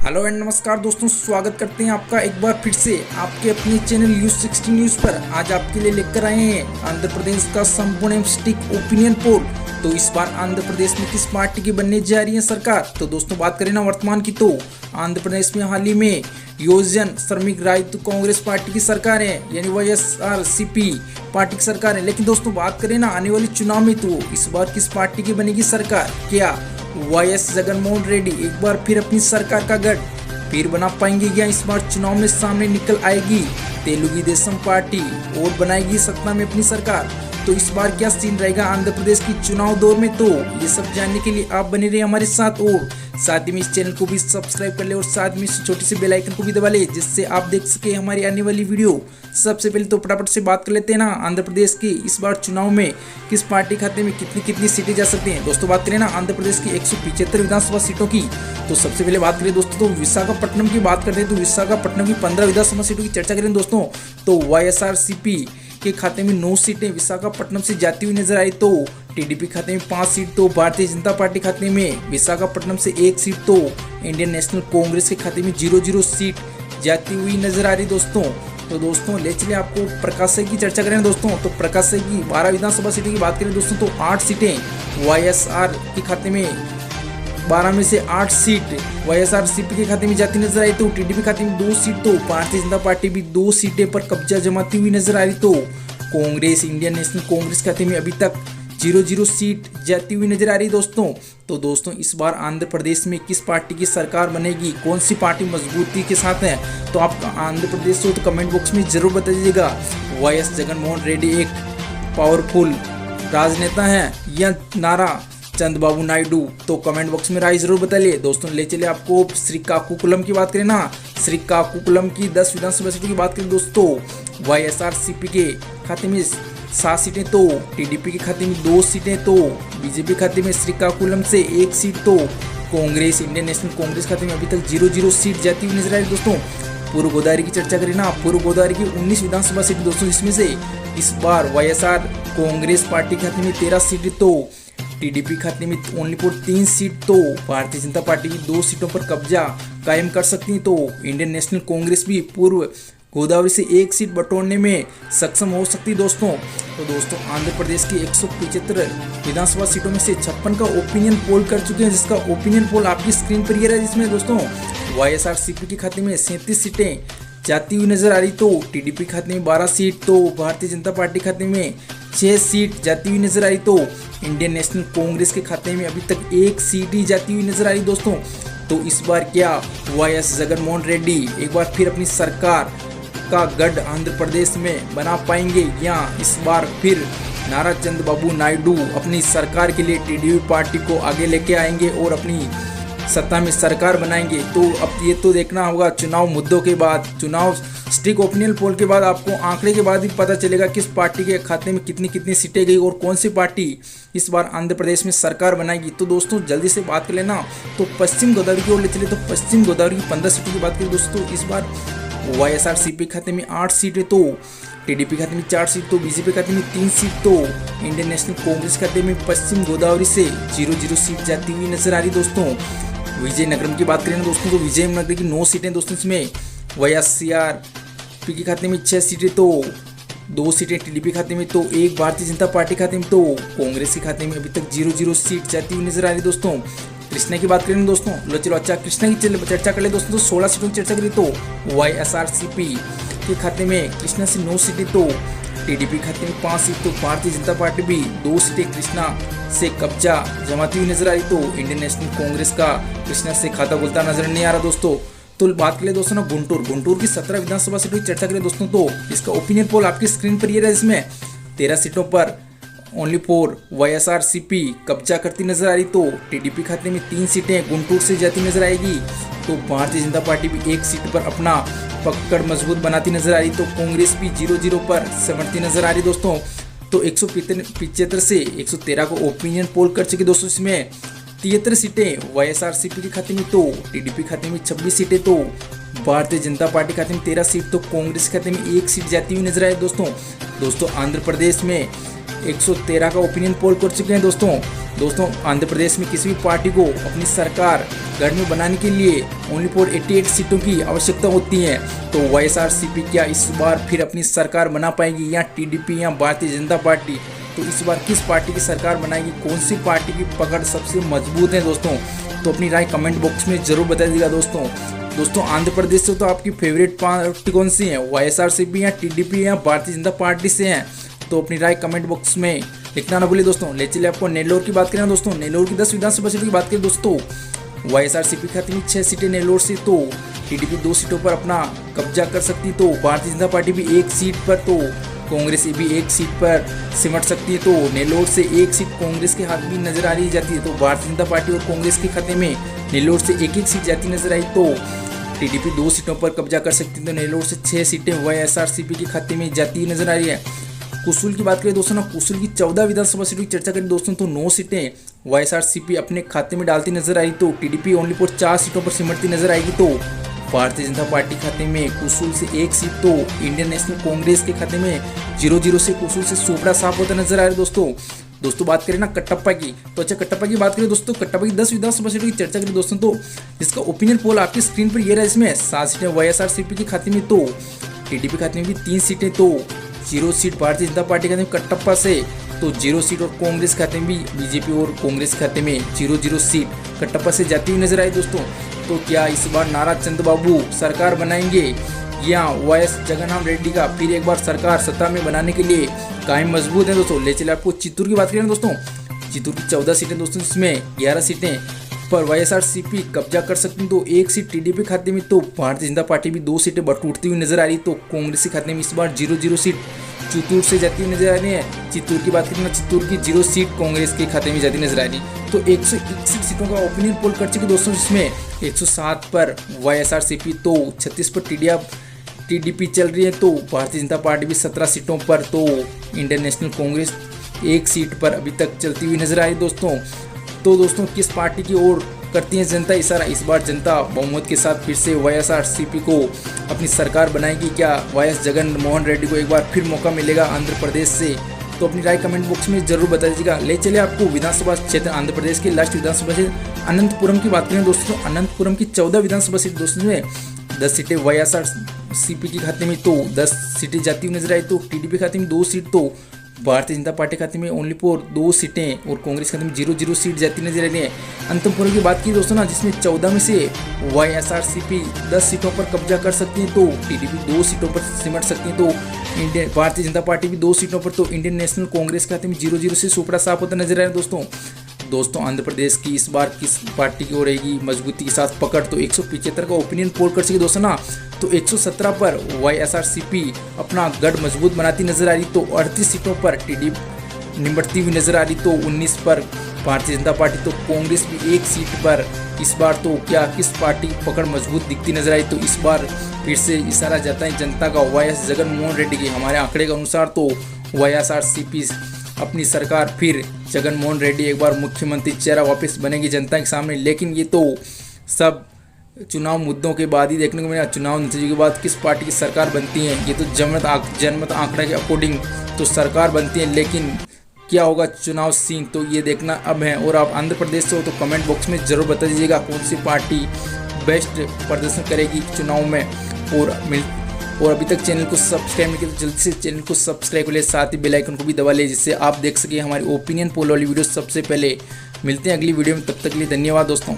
Hello and नमस्कार दोस्तों, स्वागत करते हैं आपका एक बार फिर से आपके अपने चैनल U16 न्यूज़ पर। आज आपके लिए लेकर आए हैं आंध्र प्रदेश का संपूर्ण स्टिक ओपिनियन पोल। तो इस बार आंध्र प्रदेश में किस पार्टी की बनने जा रही है सरकार। तो दोस्तों बात करें ना वर्तमान की, तो आंध्र प्रदेश में हाल ही में योजन श्रमिक राइतु कांग्रेस पार्टी की सरकार है, यानी YSRCP पार्टी की सरकार है। लेकिन दोस्तों बात करें ना आने वाले चुनाव में, तो इस बार किस पार्टी की बनेगी सरकार। क्या YS जगनमोहन रेड्डी एक बार फिर अपनी सरकार का गढ़ फिर बना पाएंगे, या इस बार चुनाव में सामने निकल आएगी तेलुगु देशम पार्टी और बनाएगी सत्ता में अपनी सरकार। तो इस बार क्या सीन रहेगा आंध्र प्रदेश की चुनाव दौर में, तो ये सब जानने के लिए आप बने रहे हमारे साथ, और साथ ही में इस चैनल को भी सब्सक्राइब कर ले और साथ में इस छोटी सी बेल आइकन को भी दबा ले, जिससे आप देख सके हमारी आने वाली वीडियो सबसे पहले। तो फटाफट से बात कर लेते हैं ना आंध्र प्रदेश की इस बार चुनाव में किस पार्टी खाते में कितनी कितनी सीटें जा सकती हैं। दोस्तों बात करें ना आंध्र प्रदेश की 175 विधानसभा सीटों की, तो सबसे पहले बात करें दोस्तों तो विशाखापट्टनम की बात करते हैं। तो विशाखापट्टनम की 15 विधानसभा सीटों की चर्चा करें दोस्तों, तो YSRCP के खाते में 9 सीटें विशाखापट्टनम से जाती हुई नजर आई। तो TDP खाते में 5 सीट, तो भारतीय जनता पार्टी खाते में विशाखापट्टनम से 1 सीट, तो इंडियन नेशनल कांग्रेस के खाते में 0-0 सीट जाती हुई नजर आ रही दोस्तों। तो दोस्तों ले चलिए आपको प्रकाशय की चर्चा करें दोस्तों, तो प्रकाशय की 12 विधानसभा सीटों की बात करें दोस्तों, तो 8 सीटें YSR के खाते में, 12 में से 8 सीट YSRCP के खाते में जाती नजर आई। तो TDP खाते में 2 सीट, तो भारतीय जनता पार्टी भी 2 सीटें पर कब्जा जमाती हुई नजर आ रही। तो कांग्रेस, इंडियन नेशनल कांग्रेस खाते में अभी तक 0-0 सीट जाती हुई नजर आ रही दोस्तों। तो दोस्तों इस बार आंध्र प्रदेश में किस पार्टी की सरकार बनेगी, कौन सी पार्टी मजबूती के साथ है, तो आप आंध्र प्रदेश से तो कमेंट बॉक्स में जरूर बता दीजिएगा। YS जगनमोहन रेड्डी एक पावरफुल राजनेता है या नारा चंद्रबाबू नायडू, तो कमेंट बॉक्स में राय जरूर बताइए दोस्तों। ले चलिए आपको श्रीकाकुलम की बात करें ना, श्रीकाकुलम की 10 विधानसभा सीटों की बात करें दोस्तों, YSRCP के खाते में 7 सीटें, तो TDP के खाते में 2 सीटें, तो BJP खाते में श्रीकाकुलम से 1 सीट, तो कांग्रेस, इंडियन नेशनल कांग्रेस खाते में अभी तक 0-0 सीट जाती हुई नजर आ रही दोस्तों। पूर्व गोदावरी की चर्चा करें ना, पूर्व गोदावरी की 19 विधानसभा सीट दोस्तों, इसमें से इस बार YSR कांग्रेस पार्टी खाते में 13 सीट, तो TDP खाते में ओनली फॉर 3 सीट, तो भारतीय जनता पार्टी की 2 सीटों पर कब्जा कायम कर सकती है। तो इंडियन नेशनल कांग्रेस भी पूर्व गोदावरी से 1 सीट बटोरने में सक्षम हो सकती है दोस्तों। तो दोस्तों आंध्र प्रदेश की 175 विधानसभा सीटों में से 56 का ओपिनियन पोल कर चुके हैं, जिसका ओपिनियन पोल आपकी स्क्रीन पर ये रहा है, जिसमें दोस्तों YSRCP के खाते में 37 सीटें जाती हुई नजर आ रही। तो TDP खाते में 12 सीट, तो भारतीय जनता पार्टी खाते में 6 सीट जाती हुई नजर आई। तो इंडियन नेशनल कांग्रेस के खाते में अभी तक 1 सीट ही जाती हुई नजर आ रही दोस्तों। तो इस बार क्या YS जगनमोहन रेड्डी एक बार फिर अपनी सरकार का गढ़ आंध्र प्रदेश में बना पाएंगे, या इस बार फिर नारा चंद्रबाबू नायडू अपनी सरकार के लिए TDP पार्टी को आगे लेके आएंगे और अपनी सत्ता में सरकार बनाएंगे। तो अब ये तो देखना होगा चुनाव मुद्दों के बाद, चुनाव स्टिक ओपिनियन पोल के बाद, आपको आंकड़े के बाद ही पता चलेगा किस पार्टी के खाते में कितनी कितनी सीटें गई और कौन सी पार्टी इस बार आंध्र प्रदेश में सरकार बनाएगी। तो दोस्तों जल्दी से बात कर लेना, तो पश्चिम गोदावरी की ओर ले चले, तो पश्चिम गोदावरी की 15 सीटों की बात करें दोस्तों, इस बार YSRCP खाते में 8 सीटें, तो TDP खाते में 4 सीट, तो BJP खाते में 3 सीट, तो इंडियन नेशनल कांग्रेस खाते में पश्चिम गोदावरी से 0-0 सीट जाती हुई नजर आ रही दोस्तों। विजयनगरम की बात करें ना दोस्तों, तो विजयनगर की 9 सीटें दोस्तों, इसमें YSRCP के खाते में 6 सीटें, तो 2 सीटें TDP खाते में, तो 1 भारतीय जनता पार्टी खाते में, तो कांग्रेस के खाते में अभी तक 0-0 सीट जाती हुई नजर आ रही दोस्तों। कृष्णा की बात करें दोस्तों, चलो अच्छा कृष्णा की चर्चा कर ले दोस्तों, तो 16 सीटों की चर्चा करें, तो YSRCP के खाते में कृष्णा से 9 सीटें, तो TDP खाते में 5 सीट, तो भारतीय जनता पार्टी भी 2 सीटें कृष्णा से कब्जा जमाती हुई नजर आ रही। तो इंडियन नेशनल कांग्रेस का कृष्णा से खाता खुलता नजर नहीं आ रहा दोस्तों। तो बात करें दोस्तों ना गुंटूर की 17 विधानसभा सीटों की चर्चा करें दोस्तों, तो इसका ओपिनियन पोल आपकी स्क्रीन पर ये रहा है, इसमें 13 सीटों पर ओनली फॉर YSRCP कब्जा करती नजर आ रही। तो TDP खाते में 3 सीटें गुंटूर से जाती नजर आएगी, तो भारतीय जनता पार्टी भी 1 सीट पर अपना पकड़ मजबूत बनाती नजर आ रही। तो कांग्रेस भी 0-0 पर सिमटती नजर आ रही दोस्तों। तो 175 से 113 को ओपिनियन पोल कर चुके दोस्तों, इसमें 73 सीटें YSRCP के खाते में, तो TDP खाते में 26 सीटें, तो भारतीय जनता पार्टी खाते में 13 सीट, तो कांग्रेस खाते में 1 सीट जाती हुई नजर आई दोस्तों। आंध्र प्रदेश में 113 का ओपिनियन पोल कर चुके हैं दोस्तों आंध्र प्रदेश में किसी भी पार्टी को अपनी सरकार गढ़ में बनाने के लिए ओनली फॉर 88 सीटों की आवश्यकता होती है। तो वाईएसआरसीपी क्या इस बार फिर अपनी सरकार बना पाएगी या टीडीपी या भारतीय जनता पार्टी? तो इस बार किस पार्टी की सरकार बनाएगी, कौन सी पार्टी की पकड़ सबसे मजबूत है दोस्तों? तो अपनी राय कमेंट बॉक्स में जरूर बता दीजिएगा दोस्तों आंध्र प्रदेश से तो आपकी फेवरेट पार्टी कौन सी है, वाईएसआरसीपी या टीडीपी या भारतीय जनता पार्टी से है? तो अपनी राय कमेंट बॉक्स में लिखना ना भूलिए दोस्तों। ले चलिए आपको नेल्लोर की बात करें दोस्तों, नेल्लोर की 10 विधानसभा सीटों की बात करें दोस्तों। वाईएसआरसीपी खाते में 6 सीटें नेल्लोर से, तो टीडीपी 2 सीटों पर अपना कब्जा कर सकती, तो भारतीय जनता पार्टी भी 1 सीट पर, तो कांग्रेस भी 1 सीट पर सिमट सकती है। तो नेल्लोर से 1 सीट कांग्रेस के हाथ में नजर आ रही जाती है, तो भारतीय जनता पार्टी और कांग्रेस के खाते में नेल्लोर से 1-1 सीट जाती नजर आई। तो टीडीपी 2 सीटों पर कब्जा कर सकती है, तो नेल्लोर से 6 सीटें वाईएसआरसीपी के खाते में जाती नजर आ रही है। कुसुल की बात करें दोस्तों ना, कुसुल की 14 विधानसभा सीटों की चर्चा करें दोस्तों, तो 9 सीटें वाईएसआरसीपी अपने खाते में डालती नजर आई, तो टीडीपी ओनली फॉर 4 सीटों पर सिमटती नजर आएगी। तो भारतीय जनता पार्टी खाते में कुसुल से 1 सीट, तो इंडियन नेशनल कांग्रेस के खाते में 0-0 से कुसुल से सोपड़ा साफ होता नजर आ रहा है दोस्तों बात करें ना कटप्पा की, तो अच्छा कटप्पा की बात करें दोस्तों, कटप्पा की 10 विधानसभा सीटों की चर्चा करें दोस्तों, तो जिसका ओपिनियन पोल आपकी स्क्रीन पर ये रहा, इसमें 7 सीटें वाईएसआरसीपी के खाते में, तो टीडीपी खाते में भी 3 सीटें, तो 0 सीट भारतीय जनता पार्टी खाते में कटप्पा से, तो 0 सीट और कांग्रेस खाते में भी बीजेपी और कांग्रेस खाते में 0-0 सीट कटप्पा से जाती हुई नजर आई दोस्तों। तो क्या इस बार नारा चंद्रबाबू सरकार बनाएंगे या वाईएस जगनमोहन रेड्डी का फिर एक बार सरकार सत्ता में बनाने के लिए कायम मजबूत है दोस्तों? ले चले आपको चित्तूर की बात करें दोस्तों, चित्तूर की 14 सीटें दोस्तों, इसमें 11 सीटें पर वाईएसआरसीपी कब्जा कर सकती है, तो 1 सीट टीडीपी खाते में, तो भारतीय जनता पार्टी भी 2 सीटें बटूटती हुई नजर आ रही, तो कांग्रेस के खाते में इस बार 0-0 सीट चित्तूर से जाती हुई नजर आ रही है। चित्तूर की बात करें ना, चित्तूर की 0 सीट कांग्रेस के खाते में जाती नजर आ रही, तो 161 सीटों का ओपिनियन पोल कर चुके दोस्तों, जिसमें 107 पर वाईएसआरसीपी, तो 36 पर टीडीपी चल रही है, तो भारतीय जनता पार्टी भी 17 सीटों पर, तो इंडियन नेशनल कांग्रेस 1 सीट पर अभी तक चलती हुई नजर आ रही दोस्तों। तो दोस्तों किस पार्टी की ओर करती है जनता इशारा? इस बार जनता बहुमत के साथ फिर से वाईएसआरसीपी को अपनी सरकार बनाएगी, क्या वाईएस जगनमोहन रेड्डी को एक बार फिर मौका मिलेगा आंध्र प्रदेश से? तो अपनी राय कमेंट बॉक्स में जरूर बता दीजिएगा। ले चले आपको विधानसभा क्षेत्र आंध्र प्रदेश के लास्ट विधानसभा क्षेत्र अनंतपुरम की बात करें दोस्तों, अनंतपुरम की 14 विधानसभा सीट दोस्तों में 10 सीटें वाईएसआरसीपी के खाते में, तो 10 सीटें जाती हुई नजर आई, तो टीडीपी खाते में 2 सीट, तो भारतीय जनता पार्टी खाते में ओनली फॉर 2 सीटें और कांग्रेस खाते में 0-0 सीट जाती नजर आ रही है। अंतमपुरम की बात की दोस्तों ना, जिसमें 14 में से वाईएसआरसीपी 10 सीटों पर कब्जा कर सकती है, तो टीडीपी 2 सीटों पर सिमट सकती है, तो भारतीय जनता पार्टी भी 2 सीटों पर, तो इंडियन नेशनल कांग्रेस खाते में 0-0 से सोपड़ा साफ होता नजर आ रहा है दोस्तों आंध्र प्रदेश की इस बार किस पार्टी की हो रहेगी मजबूती के साथ पकड़? तो 175 का ओपिनियन पोल कर सके दोस्तों ना, तो 117 पर वाईएसआरसीपी अपना गढ़ मजबूत बनाती नजर आ रही, तो 38 सीटों पर टीडीपी निमटती हुई नजर आ रही, तो 19 पर भारतीय जनता पार्टी, तो कांग्रेस भी 1 सीट पर। इस बार तो क्या किस पार्टी की पकड़ मजबूत दिखती नजर आई? तो इस बार फिर से इशारा जाता है जनता का वाईएस जगनमोहन रेड्डी के। हमारे आंकड़े के अनुसार तो वाईएसआरसीपी अपनी सरकार फिर जगनमोहन रेड्डी एक बार मुख्यमंत्री चेहरा वापस बनेगी जनता के सामने, लेकिन ये तो सब चुनाव मुद्दों के बाद ही देखने को मिला। चुनाव नतीजों के बाद किस पार्टी की सरकार बनती है, ये तो जनमत आंकड़ा के अकॉर्डिंग तो सरकार बनती है, लेकिन क्या होगा चुनाव सीन तो ये देखना अब है। और आप आंध्र प्रदेश से हो तो कमेंट बॉक्स में जरूर बता दीजिएगा कौन सी पार्टी बेस्ट प्रदर्शन करेगी चुनाव में। और अभी तक चैनल को सब्सक्राइब नहीं किया तो जल्दी से चैनल को सब्सक्राइब कर ले, साथ ही बेल आइकन को भी दबा ले, जिससे आप देख सके हमारी ओपिनियन पोल वाली वीडियो सबसे पहले। मिलते हैं अगली वीडियो में, तब तक के लिए धन्यवाद दोस्तों।